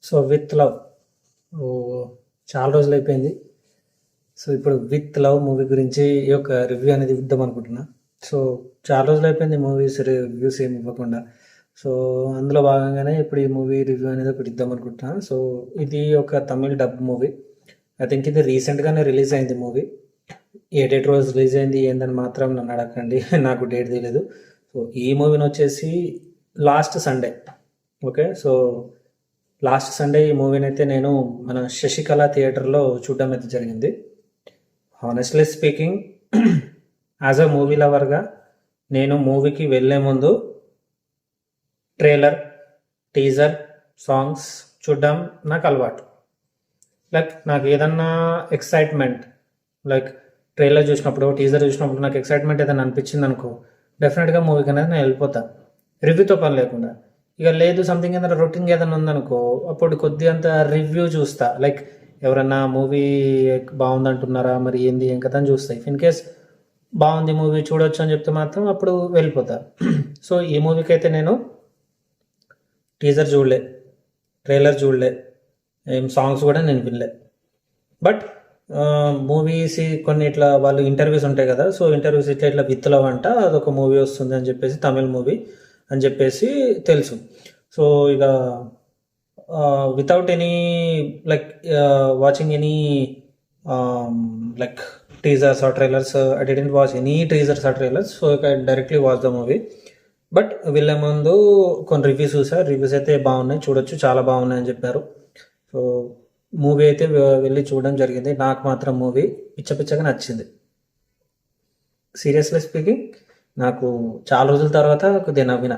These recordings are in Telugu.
సో విత్ లవ్ ఓ చాలా రోజులు అయిపోయింది. సో ఇప్పుడు విత్ లవ్ మూవీ గురించి ఈ యొక్క రివ్యూ అనేది ఇద్దాం అనుకుంటున్నా. సో చాలా రోజులు అయిపోయింది మూవీస్ రివ్యూస్ ఏమి ఇవ్వకుండా. సో అందులో భాగంగానే ఇప్పుడు ఈ మూవీ రివ్యూ అనేది ఒకటి ఇద్దాం అనుకుంటున్నా. సో ఇది ఒక Tamil dub movie. I think ఇది రీసెంట్గానే రిలీజ్ అయింది మూవీ. ఏ డేట్ రోజు రిలీజ్ అయింది ఏందని మాత్రం నన్ను అడగండి, నాకు డేట్ తెలియదు. సో ఈ మూవీని వచ్చేసి last Sunday, okay, so last Sunday ఈ మూవీని అయితే నేను మన శశికళ థియేటర్లో చూడడం అయితే జరిగింది. Honestly speaking, as a movie లవర్గా నేను మూవీకి వెళ్ళే ముందు ట్రైలర్, టీజర్, సాంగ్స్ చూడడం నాకు అలవాటు. లైక్ నాకు ఏదన్నా ఎక్సైట్మెంట్, లైక్ ట్రైలర్ చూసినప్పుడు, టీజర్ చూసినప్పుడు నాకు ఎక్సైట్మెంట్ ఏదైనా అనిపించింది అనుకో, డెఫినెట్గా మూవీకి అనేది నేను వెళ్ళిపోతా, రివ్యూతో పని లేకుండా. ఇక లేదు సంథింగ్ ఏదైనా రొటీన్ ఏదైనా ఉందనుకో, అప్పుడు కొద్ది అంత రివ్యూ చూస్తా. లైక్ ఎవరన్నా మూవీ బాగుంది అంటున్నారా, మరి ఏంది ఏం కదా అని చూస్తా. ఇఫ్ ఇన్ కేస్ బాగుంది మూవీ చూడొచ్చు అని చెప్తే మాత్రం అప్పుడు వెళ్ళిపోతా. సో ఈ మూవీకి అయితే నేను టీజర్ చూడలే, ట్రైలర్ చూడలే, ఏం సాంగ్స్ కూడా నేను వినలే. బట్ మూవీస్ కొన్ని ఇట్లా వాళ్ళు ఇంటర్వ్యూస్ ఉంటాయి కదా, సో ఇంటర్వ్యూస్ ఇట్లా ఇట్లా విత్ లవ్ అంట అదొక మూవీ వస్తుంది అని చెప్పేసి, తమిళ్ మూవీ అని చెప్పేసి తెలుసు. సో ఇక without any like watching any like teasers or trailers, I didn't watch any teasers or trailers. So ఇక directly watch the movie. But వెళ్ళే ముందు కొన్ని రివ్యూస్ చూసా, రివ్యూస్ అయితే బాగున్నాయి, చూడొచ్చు, చాలా బాగున్నాయి అని చెప్పారు. సో మూవీ అయితే వెళ్ళి చూడడం జరిగింది. నాకు మాత్రం మూవీ పిచ్చగా నచ్చింది. సీరియస్లీ స్పీకింగ్, నాకు చాలా రోజుల తర్వాత కొద్దిగా నవ్విన.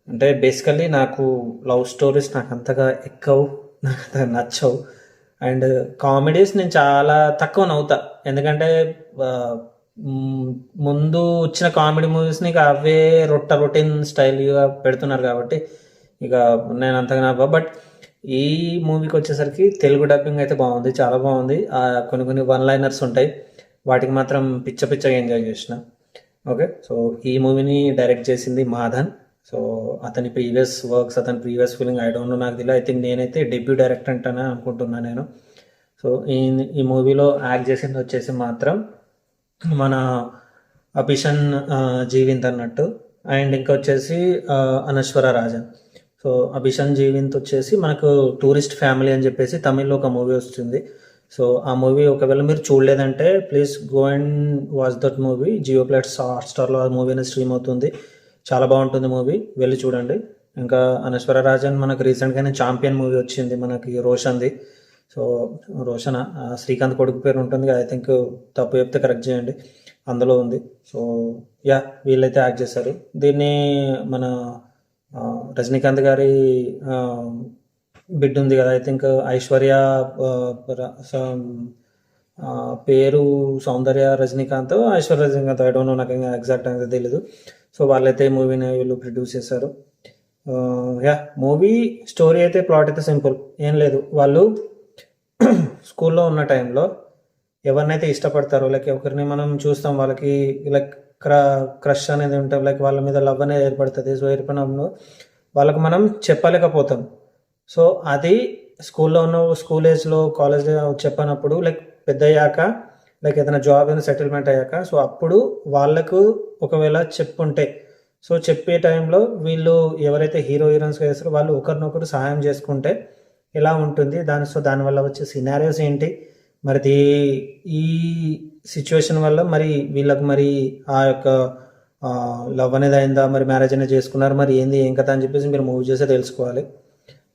అంటే బేసికల్లీ నాకు లవ్ స్టోరీస్ నాకు అంతగా ఎక్కవు, నాకు అంతగా నచ్చవు. అండ్ కామెడీస్ నేను చాలా తక్కువ నవ్వుతా, ఎందుకంటే ముందు వచ్చిన కామెడీ మూవీస్ని ఇక అవే రొటీన్ స్టైల్గా పెడుతున్నారు కాబట్టి ఇక నేను అంతగా నవ్వ. బట్ ఈ మూవీకి వచ్చేసరికి తెలుగు డబ్బింగ్ అయితే బాగుంది, చాలా బాగుంది. కొన్ని వన్ లైనర్స్ ఉంటాయి, వాటికి మాత్రం పిచ్చగా ఎంజాయ్ చేసిన. ఓకే, సో ఈ మూవీని డైరెక్ట్ చేసింది మాధన్. సో అతని ప్రీవియస్ వర్క్స్, అతని previous filling I don't know, నాకు తెలియదు. ఐ థింక్ నేనైతే డెబ్యూ డైరెక్టర్ అంటానే అనుకుంటున్నాను నేను. సో ఈ మూవీలో యాక్ట్ చేసింది వచ్చేసి మాత్రం మన అభిషన్ జీవింత్ అన్నట్టు, అండ్ ఇంకా వచ్చేసి అనశ్వర రాజన్. సో అభిషన్ జీవింత్ వచ్చేసి మనకు టూరిస్ట్ ఫ్యామిలీ అని చెప్పేసి తమిళ్లో ఒక మూవీ వస్తుంది. సో ఆ మూవీ ఒకవేళ మీరు చూడలేదంటే please go and watch that movie. Jio plus హాట్స్టార్లో ఆ మూవీ అనేది స్ట్రీమ్ అవుతుంది, చాలా బాగుంటుంది మూవీ, వెళ్ళి చూడండి. ఇంకా అనశ్వర రాజన్ మనకు రీసెంట్గానే ఛాంపియన్ మూవీ వచ్చింది మనకి, రోషన్ది. సో రోషన్ శ్రీకాంత్ కొడుకు పేరు ఉంటుంది, ఐ థింక్ తప్పు చెప్తే కరెక్ట్ చేయండి, అందులో ఉంది. సో యా, వీళ్ళైతే యాక్ట్ చేశారు. దీన్ని మన రజనీకాంత్ గారి బిడ్ ఉంది కదా, ఐ థింక్ ఐశ్వర్య పేరు Soundarya Rajinikanth, Aishwarya Rajinikanth, I don't know, నాకు ఎగ్జాక్ట్ అనేది తెలీదు. సో వాళ్ళైతే మూవీని వీళ్ళు ప్రొడ్యూస్ చేశారు. యా, మూవీ స్టోరీ అయితే ప్లాట్ అయితే సింపుల్, ఏం లేదు. వాళ్ళు స్కూల్లో ఉన్న టైంలో ఎవరినైతే ఇష్టపడతారో, లైక్ ఒకరిని మనం చూస్తాం, వాళ్ళకి లైక్ క్రష్ అనేది ఉంటాం, లైక్ వాళ్ళ మీద లవ్ అనేది ఏర్పడుతుంది. సో ఏర్పడినప్పుడు వాళ్ళకి మనం చెప్పలేకపోతాం. సో అది స్కూల్లో ఉన్న స్కూల్ ఏజ్లో, కాలేజ్లో చెప్పనప్పుడు, లైక్ పెద్ద అయ్యాక, లైక్ ఏదైనా జాబ్ అయినా సెటిల్మెంట్ అయ్యాక, సో అప్పుడు వాళ్ళకు ఒకవేళ చెప్పుంటే, సో చెప్పే టైంలో వీళ్ళు ఎవరైతే హీరోయిన్స్ వేస్తారో వాళ్ళు ఒకరినొకరు సహాయం చేసుకుంటే ఎలా ఉంటుంది, దానివల్ల వచ్చే సినారియోస్ ఏంటి, మరి ఈ సిచ్యువేషన్ వల్ల మరి వీళ్ళకి మరి ఆ యొక్క లవ్ అనేది అయిందా, మరి మ్యారేజ్ అనేది చేసుకున్నారు, మరి ఏంది ఏం కథ అని చెప్పేసి మీరు మూవీ చేస్తే తెలుసుకోవాలి.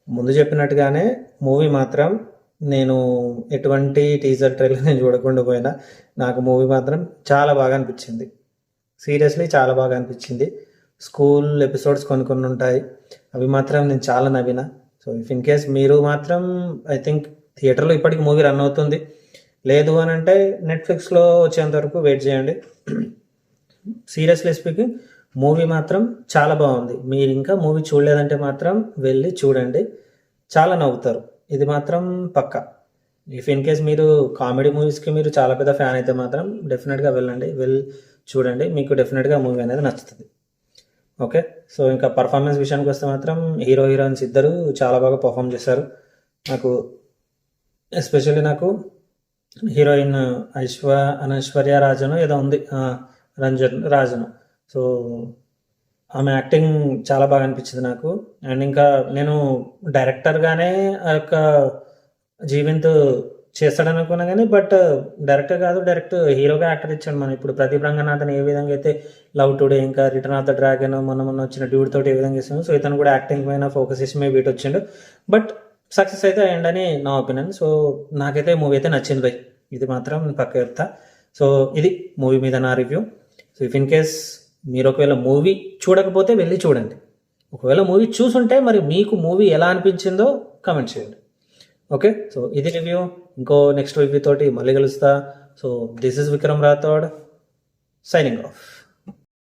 ముందు చెప్పినట్టుగానే మూవీ మాత్రం నేను ఎటువంటి టీజర్ ట్రైలర్ నేను చూడకుండా పోయినా, నాకు మూవీ మాత్రం చాలా బాగా అనిపించింది. సీరియస్లీ చాలా బాగా అనిపించింది. స్కూల్ ఎపిసోడ్స్ కొన్ని ఉంటాయి, అవి మాత్రం నేను చాలా నవ్విన. సో ఇఫ్ ఇన్ కేస్ మీరు మాత్రం, ఐ థింక్ థియేటర్లో ఇప్పటికి మూవీ రన్ అవుతుంది, లేదు అని అంటే నెట్ఫ్లిక్స్లో వచ్చేంత వరకు వెయిట్ చేయండి. సీరియస్లీ స్పీకింగ్, మూవీ మాత్రం చాలా బాగుంది. మీరు ఇంకా మూవీ చూడలేదంటే మాత్రం వెళ్ళి చూడండి, చాలా నవ్వుతారు, ఇది మాత్రం పక్కా. ఇఫ్ ఇన్ కేస్ మీరు కామెడీ మూవీస్కి మీరు చాలా పెద్ద ఫ్యాన్ అయితే మాత్రం డెఫినెట్గా వెళ్ళండి, వెళ్ళి చూడండి, మీకు డెఫినెట్గా మూవీ అనేది నచ్చుతుంది. ఓకే. సో ఇంకా పర్ఫార్మెన్స్ విషయానికి వస్తే మాత్రం హీరో హీరోయిన్స్ ఇద్దరు చాలా బాగా పర్ఫామ్ చేశారు. నాకు ఎస్పెషల్లీ నాకు హీరోయిన్ అనైశ్వర్య రాజను ఏదో ఉంది, రాజను. సో ఆమె యాక్టింగ్ చాలా బాగా అనిపించింది నాకు. అండ్ ఇంకా నేను డైరెక్టర్గానే ఆ యొక్క జీవింత్ చేస్తాడని అనుకున్నా కానీ, బట్ డైరెక్టర్ కాదు, డైరెక్ట్ హీరోగా యాక్టర్ ఇచ్చాడు. మనం ఇప్పుడు ప్రదీప్ రంగనాథన్ ఏ విధంగా అయితే లవ్ టుడే, ఇంకా రిటర్న్ ఆఫ్ ద డ్రాగన్, మొన్న వచ్చిన డ్యూడ్ తోటి ఏ విధంగా చేసాము, సో ఇతను కూడా యాక్టింగ్ పైన ఫోకస్ చేసి మే బీట్ వచ్చిండు. బట్ సక్సెస్ అయితే అయ్యండని నా ఒపీనియన్. సో నాకైతే మూవీ అయితే నచ్చింది బై, ఇది మాత్రం పక్క చెప్తా. సో ఇది మూవీ మీద నా review. So if in case మీరు ఒకవేళ మూవీ చూడకపోతే వెళ్ళి చూడండి. ఒకవేళ మూవీ చూసుంటే మరి మీకు మూవీ ఎలా అనిపించిందో కమెంట్ చేయండి. ఓకే, సో ఇది రివ్యూ. ఇంకో నెక్స్ట్ రివ్యూ తోటి మళ్ళీ కలుస్తా. So this is Vikram Rathod signing off.